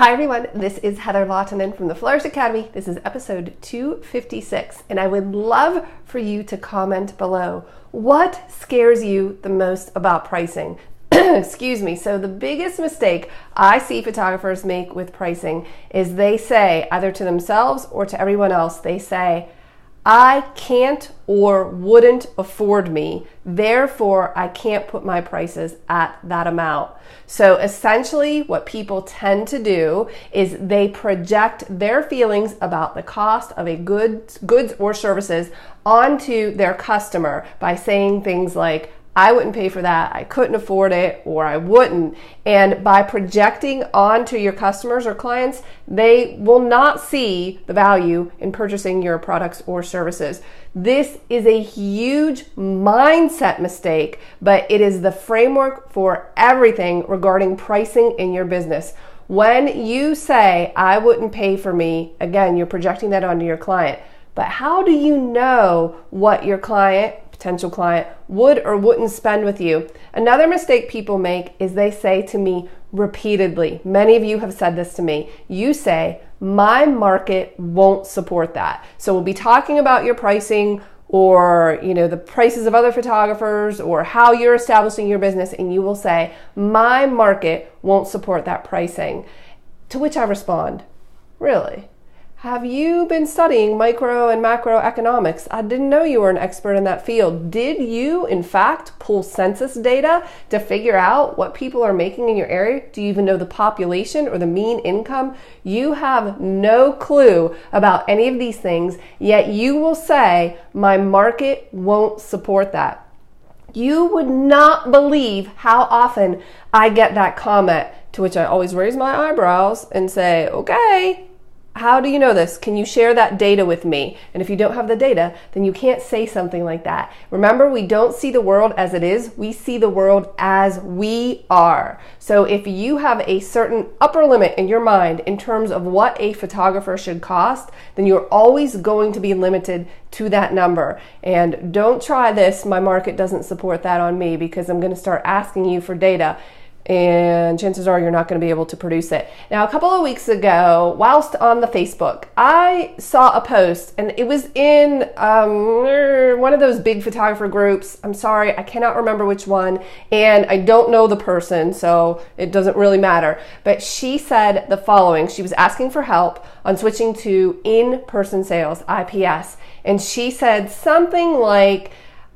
Hi everyone, this is Heather Lautanen from the Flourish.Academy. This is episode 256, and I would love for you to comment below. What scares you the most about pricing? Excuse me. So the biggest mistake I see photographers make with pricing is they say, either to themselves or to everyone else, they say, I can't or wouldn't afford me, therefore I can't put my prices at that amount. So essentially what people tend to do is they project their feelings about the cost of a goods or services onto their customer by saying things like, I wouldn't pay for that, I couldn't afford it, or I wouldn't. And by projecting onto your customers or clients, they will not see the value in purchasing your products or services. This is a huge mindset mistake, but it is the framework for everything regarding pricing in your business. When you say, I wouldn't pay for me, again, you're projecting that onto your client. But how do you know what your potential client would or wouldn't spend with you? Another mistake people make is they say to me repeatedly, many of you have said this to me, you say, my market won't support that. So we'll be talking about your pricing or the prices of other photographers or how you're establishing your business, and you will say, my market won't support that pricing. To which I respond, really? Have you been studying micro and macroeconomics? I didn't know you were an expert in that field. Did you, in fact, pull census data to figure out what people are making in your area? Do you even know the population or the mean income? You have no clue about any of these things, yet you will say, my market won't support that. You would not believe how often I get that comment, to which I always raise my eyebrows and say, okay, how do you know this? Can you share that data with me? And if you don't have the data, then you can't say something like that. Remember, we don't see the world as it is. We see the world as we are. So if you have a certain upper limit in your mind in terms of what a photographer should cost, then you're always going to be limited to that number. And don't try this, my market doesn't support that on me, because I'm going to start asking you for data, and chances are you're not going to be able to produce it. Now, a couple of weeks ago, whilst on the Facebook, I saw a post, and it was in one of those big photographer groups. I'm sorry, I cannot remember which one, and I don't know the person, so it doesn't really matter. But she said the following. She was asking for help on switching to in-person sales, IPS, and she said something like,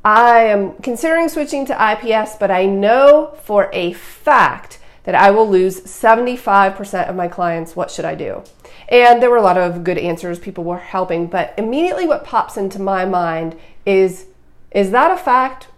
I am considering switching to IPS, but I know for a fact that I will lose 75% of my clients. What should I do? And there were a lot of good answers. People were helping, but immediately what pops into my mind is that a fact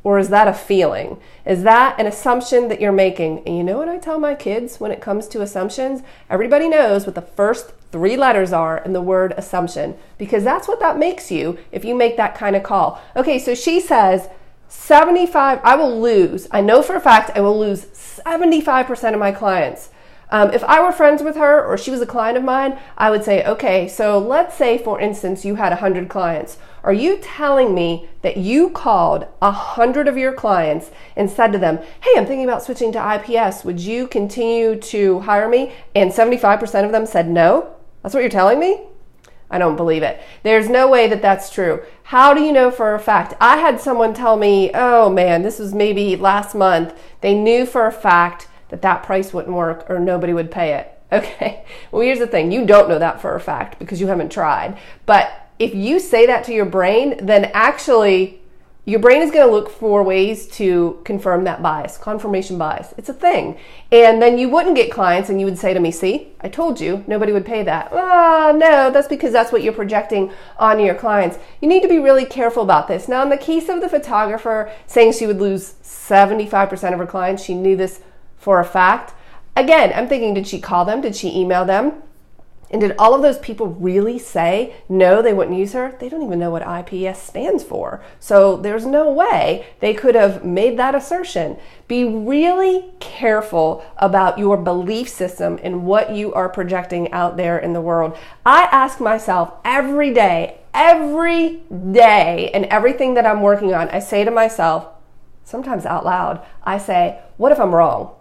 or is that a feeling? Is that an assumption that you're making? And you know what I tell my kids when it comes to assumptions? Everybody knows what the first 3 letters are in the word assumption, because that's what that makes you if you make that kind of call. Okay, so she says 75, I know for a fact I will lose 75% of my clients. If I were friends with her or she was a client of mine, I would say, okay, so let's say, for instance, you had 100 clients. Are you telling me that you called 100 of your clients and said to them, hey, I'm thinking about switching to IPS. Would you continue to hire me? And 75% of them said no? That's what you're telling me? I don't believe it. There's no way that that's true. How do you know for a fact? I had someone tell me, oh man, this was maybe last month. They knew for a fact that price wouldn't work or nobody would pay it. Okay, well, here's the thing. You don't know that for a fact because you haven't tried. But if you say that to your brain, then actually your brain is going to look for ways to confirm that bias, confirmation bias. It's a thing. And then you wouldn't get clients and you would say to me, see, I told you nobody would pay that. No, that's because that's what you're projecting on your clients. You need to be really careful about this. Now, in the case of the photographer saying she would lose 75% of her clients, she knew this for a fact. Again, I'm thinking, did she call them? Did she email them? And did all of those people really say, no, they wouldn't use her? They don't even know what IPS stands for. So there's no way they could have made that assertion. Be really careful about your belief system and what you are projecting out there in the world. I ask myself every day, and everything that I'm working on, I say to myself, sometimes out loud, I say, what if I'm wrong?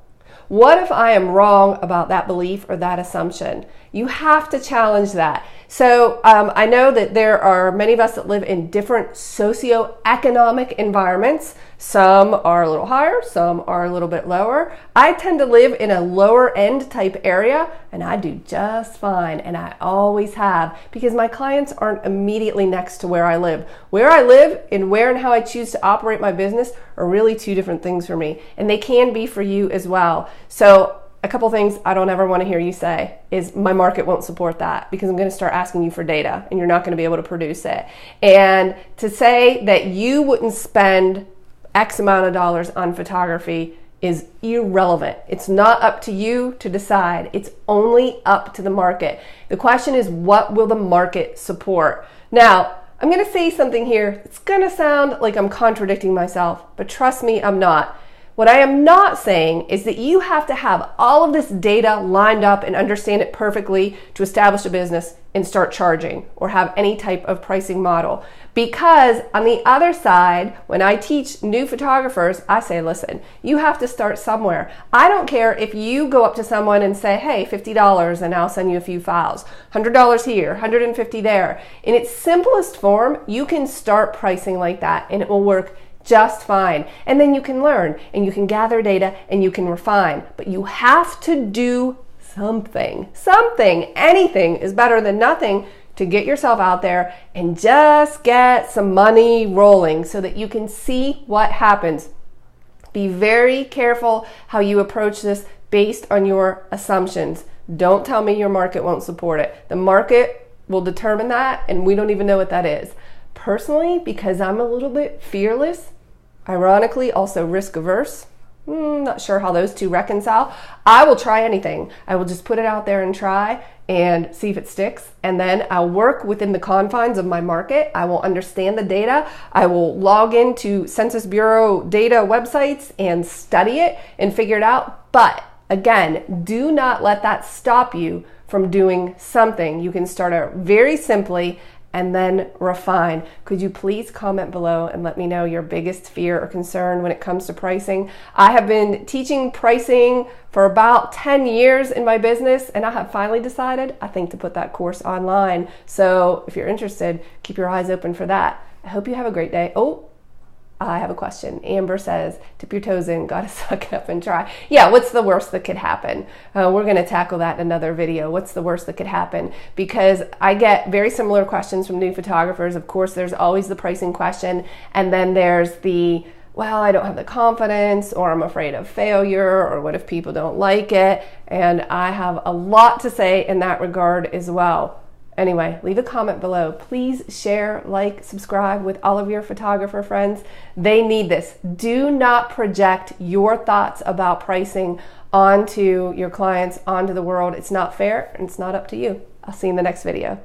What if I am wrong about that belief or that assumption? You have to challenge that. So I know that there are many of us that live in different socioeconomic environments. Some are a little higher, some are a little bit lower. I tend to live in a lower end type area, and I do just fine, and I always have, because my clients aren't immediately next to where I live. Where I live and where and how I choose to operate my business are really two different things for me, and they can be for you as well. So a couple things I don't ever want to hear you say is my market won't support that, because I'm going to start asking you for data and you're not going to be able to produce it. And to say that you wouldn't spend X amount of dollars on photography is irrelevant. It's not up to you to decide. It's only up to the market. The question is, what will the market support? Now, I'm going to say something here. It's going to sound like I'm contradicting myself, but trust me, I'm not. What I am not saying is that you have to have all of this data lined up and understand it perfectly to establish a business and start charging or have any type of pricing model. Because on the other side, when I teach new photographers, I say, listen, you have to start somewhere. I don't care if you go up to someone and say, hey, $50 and I'll send you a few files. $100 here, $150 there. In its simplest form, you can start pricing like that and it will work just fine. And then you can learn and you can gather data and you can refine. But you have to do something. Anything is better than nothing to get yourself out there and just get some money rolling so that you can see what happens. Be very careful how you approach this based on your assumptions. Don't tell me your market won't support it. The market will determine that, and we don't even know what that is. Personally, because I'm a little bit fearless, ironically also risk averse, not sure how those two reconcile, I will try anything. I will just put it out there and try and see if it sticks. And then I'll work within the confines of my market. I will understand the data. I will log into Census Bureau data websites and study it and figure it out. But again, do not let that stop you from doing something. You can start out very simply and then refine. Could you please comment below and let me know your biggest fear or concern when it comes to pricing? I have been teaching pricing for about 10 years in my business, and I have finally decided I think to put that course online. So if you're interested, keep your eyes open for that. I hope you have a great day. Oh, I have a question. Amber says, dip your toes in, gotta suck it up and try. Yeah, what's the worst that could happen? We're gonna tackle that in another video. What's the worst that could happen? Because I get very similar questions from new photographers. Of course, there's always the pricing question, and then there's the, well, I don't have the confidence, or I'm afraid of failure, or what if people don't like it? And I have a lot to say in that regard as well. Anyway, leave a comment below. Please share, like, subscribe with all of your photographer friends. They need this. Do not project your thoughts about pricing onto your clients, onto the world. It's not fair, and it's not up to you. I'll see you in the next video.